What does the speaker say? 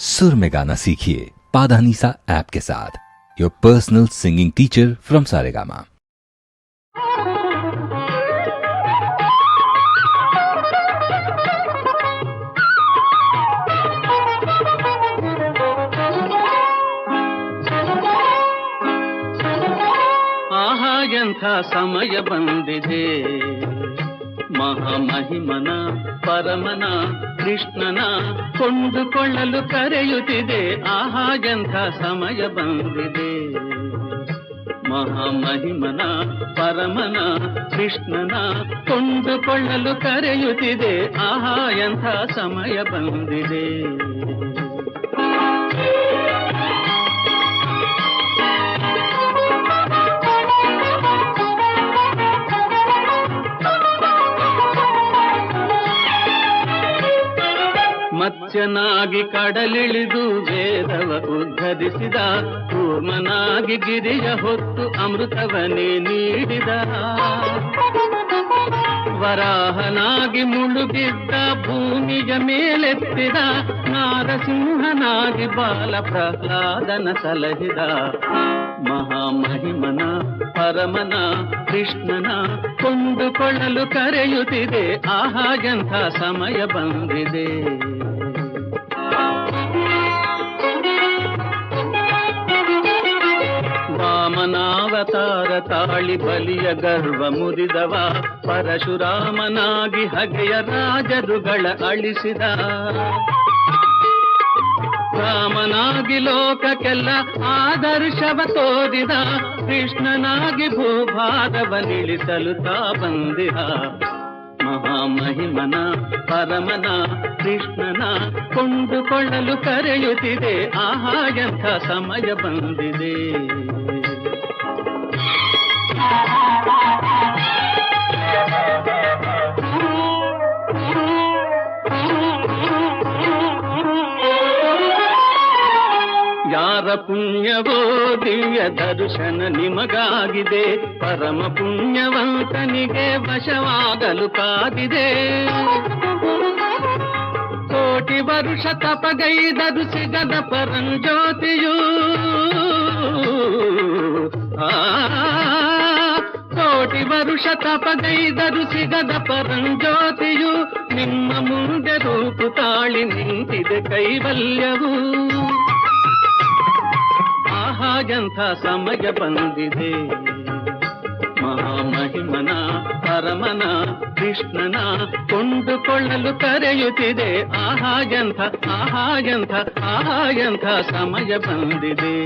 सुर में गाना सीखिए पाधानीसा ऐप के साथ, your personal singing teacher from Saregama. ಆಹಾ ಎಂಥ ಸಮಯ ಬಂದಿದೆ, ಮಹಾಮಹಿಮನ ಪರಮನ ಕೃಷ್ಣನ ಕೊಂಡುಕೊಳ್ಳಲು ಕರೆಯುತ್ತಿದೆ. ಆಹಾ ಎಂಥ ಸಮಯ ಬಂದಿದೆ, ಮಹಾಮಹಿಮನ ಪರಮನ ಕೃಷ್ಣನ ಕೊಂಡುಕೊಳ್ಳಲು ಕರೆಯುತ್ತಿದೆ. ಆಹಾ ಎಂಥ ಸಮಯ ಬಂದಿದೆ. ಮತ್ಸ್ಯನಾಗಿ ಕಡಲಿಳಿದು ವೇದವ ಉದ್ಧರಿಸಿದ, ಕೂರ್ಮನಾಗಿ ಗಿರಿಯ ಹೊತ್ತು ಅಮೃತವನ್ನೇ ನೀಡಿದ, ವರಾಹನಾಗಿ ಮುಳುಗಿದ್ದ ಭೂಮಿಯ ಮೇಲೆತ್ತಿದ, ನಾರಸಿಂಹನಾಗಿ ಬಾಲ ಪ್ರಹ್ಲಾದನ ಸಲಹಿದ. ಮಹಾಮಹಿಮನ ಪರಮನ ಕೃಷ್ಣನ ಕೊಂಡುಕೊಳ್ಳಲು ಕರೆಯುತ್ತಿದೆ. ಆಹಾ ಎಂಥ ಸಮಯ ಬಂದಿದೆ. ವಾಮನಾವತಾರ ತಾಳಿ ಬಲಿಯ ಗರ್ವ ಮುರಿದವ, ಪರಶುರಾಮನಾಗಿ ಹಗೆಯ ರಾಜರುಗಳ ಅಳಿಸಿದ, ರಾಮನಾಗಿ ಲೋಕಕ್ಕೆಲ್ಲ ಆದರ್ಶವ ತೋರಿದ, ಕೃಷ್ಣನಾಗಿ ಭೂಭಾರವನಿಳಿಸಲು ತಾ ಬಂದಿದ. ಮಹಾಮಹಿಮನ ಪರಮನ ಕೃಷ್ಣನ ಕೊಂಡುಕೊಳ್ಳಲು ಕರೆಯುತ್ತಿದೆ. ಆಹಾ ಎಂಥ ಸಮಯ ಬಂದಿದೆ. ಯಾರ ಪುಣ್ಯವೋ ದಿವ್ಯ ದರ್ಶನ ನಿಮಗಾಗಿದೆ, ಪರಮ ಪುಣ್ಯವಂತನಿಗೆ ವಶವಾಗಲು ಕಾದಿದೆ. ಕೋಟಿ ವರುಷ ತಪಗೈದರು ಸಿಗದ ಪರಂಜ್ಯೋತಿಯು, ಕೋಟಿ ವರುಷ ತಪಗೈದರು ಸಿಗದ ಪರಂಜ್ಯೋತಿಯು, ನಿಮ್ಮ ಮುಂದೆ ರೂಪು ತಾಳಿ ನಿಂತಿದೆ ಕೈವಲ್ಯವು. ಆಹಾ ಎಂಥ ಸಮಯ ಬಂದಿದೆ, ಮಹಾಮಹಿಮನ ಪರಮನ ಕೃಷ್ಣನ ಕೊಂಡುಕೊಳ್ಳಲು ಕರೆಯುತ್ತಿದೆ. ಆಹಾ ಎಂಥ ಸಮಯ ಬಂದಿದೆ.